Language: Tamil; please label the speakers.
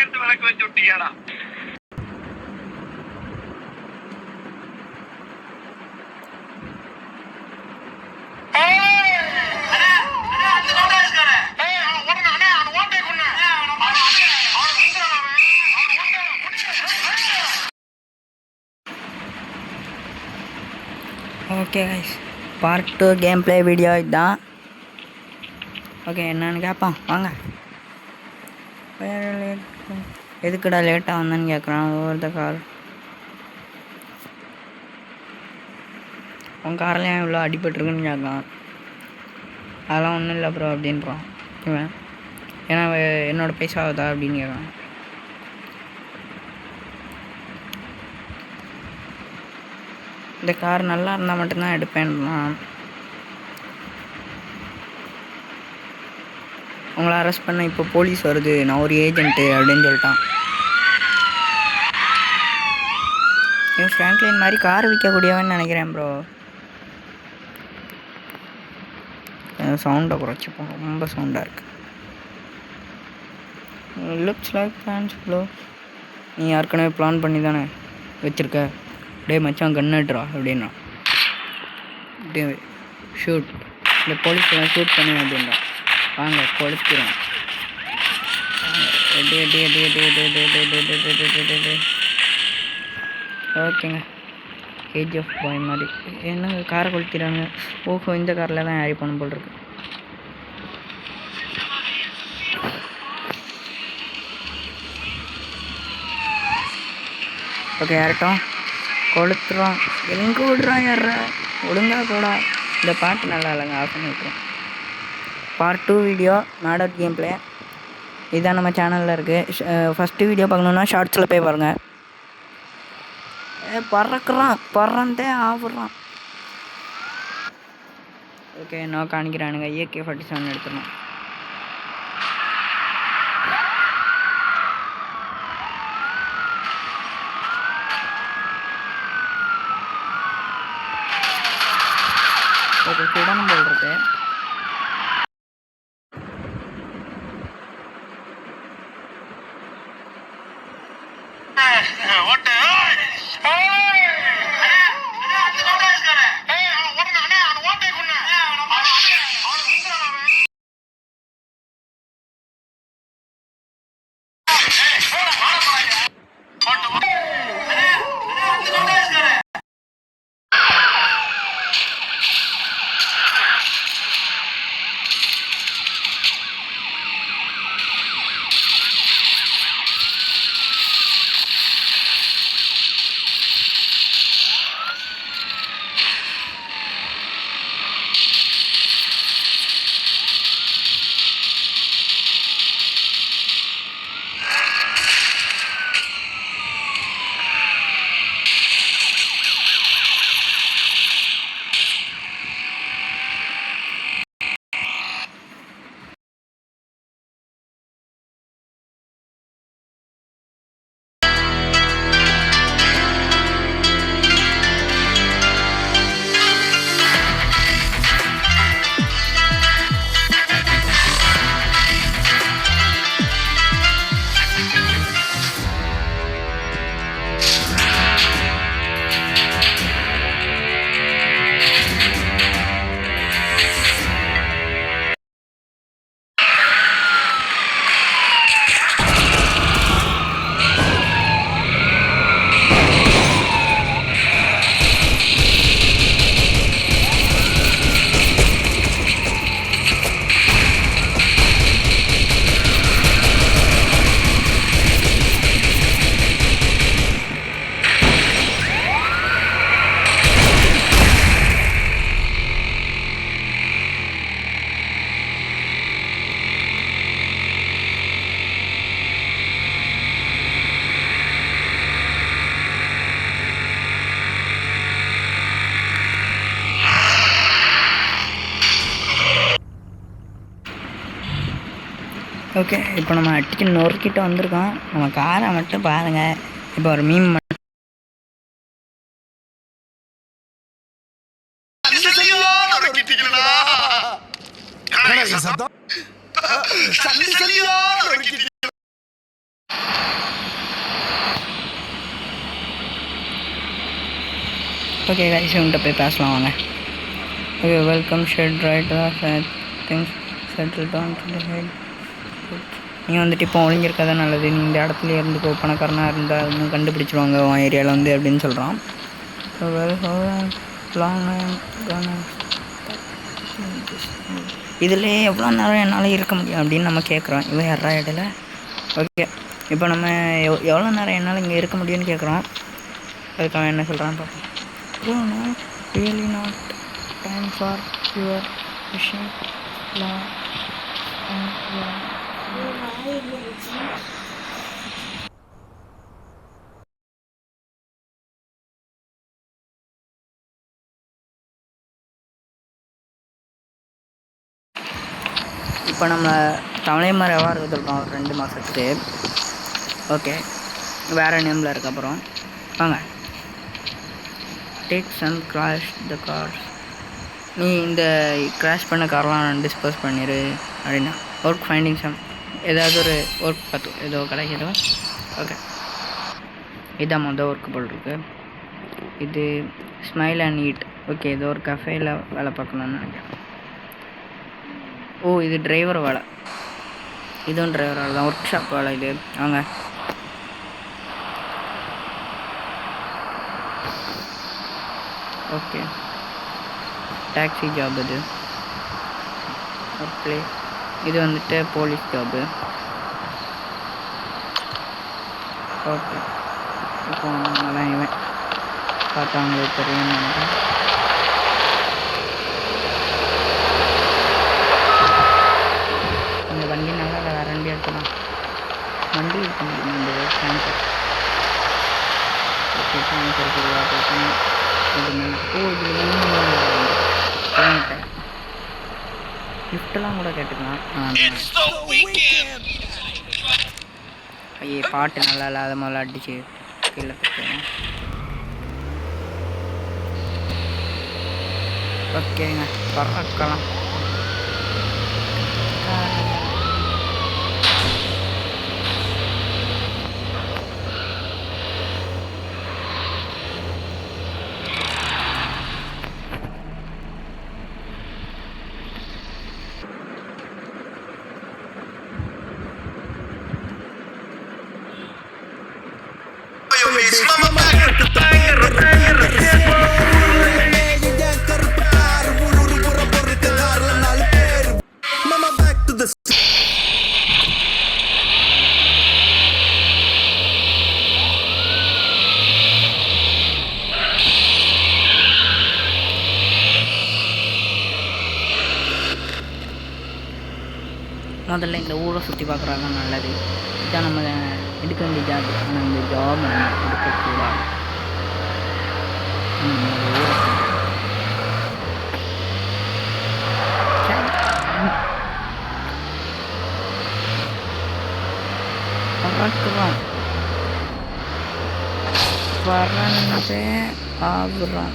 Speaker 1: ஆயிரத்து விளக்கு வச்சு விட்டீங்கடா.
Speaker 2: Okay guys, part 2 game play video இதுதான். ஓகே, என்னன்னு கேட்பான் வாங்க. எதுக்குடா லேட்டாக வந்தேன்னு கேட்குறான். ஒவ்வொருத்த கார் உன் காரில் ஏன் இவ்வளோ அடிபட்டுருக்குன்னு கேட்கான். அதெல்லாம் ஒன்றும் இல்லை ப்ரோ அப்படின்றான் இவன். ஏன்னா என்னோடய பைசா ஆகுதா அப்படின்னு கேட்கான். இந்த கார் நல்லா இருந்தால் மட்டும்தான் எடுப்பேன்னா. உங்களை அரெஸ்ட் பண்ண இப்போ போலீஸ் வருது, நான் ஒரு ஏஜென்ட்டு அப்படின்னு சொல்லிட்டான். இவன் ஃப்ராங்க்லின் மாதிரி கார் விற்கக்கூடியவன்னு நினைக்கிறேன் ப்ரோ. சவுண்டை குறைச்சிப்போம், ரொம்ப சவுண்டாக இருக்குது. Looks like plans bro. நீ ஏற்கனவே பிளான் பண்ணி தானே வச்சுருக்க. டே மச்சான் கன்னுட்ரா அப்படின்னா. டே ஷூட், இந்த போலீஸ்லாம் ஷூட் பண்ணி அப்படின்னா. வாங்க கொளுத்துறோம். ஓகேங்க, கேஜிஎஃப் பாய் மாதிரி. என்னங்க காரை கொளுத்திடுறாங்க. ஓஹோ, இந்த காரில் தான் ஏறி பண்ண போல் இருக்கு. ஓகே, யார்ட்டும் கொளுத்துறோம். எங்கே விடுறான் யாரா, ஒழுங்காக கூடா. இந்த பாட்டு நல்லா இல்லைங்க, ஆஃப் பண்ணி விட்டுரும். Part 2 video nodded game play இதுதான் நம்ம சேனலில் இருக்குது. ஃபஸ்ட்டு வீடியோ பார்க்கணுன்னா ஷார்ட்ஸில் போய் பாருங்கள். பறக்கிறான், பறந்தே ஆகுறான். ஓகே, நான் காணிக்கிறானுங்க. AK-47 எடுத்துடணும். ஓகே, சுடணும் போல் இருக்கு. ஓகே, இப்போ நம்ம அடிச்சு நொறுக்கிட்ட வந்திருக்கோம். நம்ம காரை மட்டும் பாருங்கள். இப்போ ஒரு மீம் ஓகே கைஸ் இவன்கிட்ட போய் பேசலாம் வாங்க. Okay welcome shed right things settle down to the head. நீ வந்துட்டு இப்போ ஒழிஞ்சிருக்கதா நல்லது. நீ இந்த இடத்துல இருந்துக்கோ, பணக்காரனாக இருந்தால் இன்னும் கண்டுபிடிச்சிருவாங்க உன் ஏரியாவில் வந்து அப்படின்னு சொல்கிறான். ஸோ லாங் இதில் எவ்வளோ நேரம் என்னால் இருக்க முடியும் அப்படின்னு நம்ம கேட்குறோம். இவன் யாரா இடையில. ஓகே இப்போ நம்ம எவ்வளோ நேரம் என்னால் இங்கே இருக்க முடியும்னு கேட்குறோம். அதுக்கு அவன் என்ன சொல்கிறான்னு பார்ப்போம். Really not time for your விஷயம் இப்போ நம்ம தமிழை மாதிரி எவ்வாறு இருக்கோம் 2 மாதத்துக்கு. ஓகே வேறு நேமில் இருக்க அப்புறம் வாங்க takes and crash the cars. நீ இந்த கிராஷ் பண்ண கார்லாம் டிஸ்போஸ் பண்ணிடு அப்படின்னா ஒர்க் ஃபைண்டிங் சம் ஏதாவது ஒரு ஒர்க் பார்த்து ஏதோ கிடைக்கிதோ. ஓகே இதான் மொதல் ஒர்க்கு போல் இருக்கு. இது ஸ்மைல் அண்ட் ஈட். ஓகே ஏதோ ஒரு கஃபேயில் வேலை பார்க்கணுன்னு நினைக்கிறேன். ஓ இது டிரைவர் வேலை. இதுவும் டிரைவர் வேலை தான், ஒர்க் ஷாப் வேலை இது. வாங்க ஓகே டாக்ஸி ஜாப் இது. ஓகே இது வந்துட்டு போலீஸ் ஜாபு. ஓகே இப்போ அதான் இவன் பார்த்தா அவங்களுக்கு தெரியும்னு நினைக்கிறேன். இந்த வண்டி நல்லா வேறு வண்டி எடுக்கலாம். வண்டி இருக்க முடியும் இந்த டேங்கர். ஓகே டேங்கர் கொடுக்கலாம். ஓ இது லிஃப்டெல்லாம் கூட கேட்டுக்கலாம். ஐயே பாட்டு நல்லா இல்லாத முதல்ல அடிச்சு கீழே தட்டுவேன். ஓகேங்க பறக்கலாம். முதல்ல இந்த ஊரை சுற்றி பார்க்குறாங்க நல்லது. இதான் நம்ம எடுக்க வேண்டிய ஜாப். ஆனால் இந்த ஜாப் நம்ம எடுக்கக்கூடாது. ஊரை பறக்கிறோம் பறந்து ஆகுறோம்.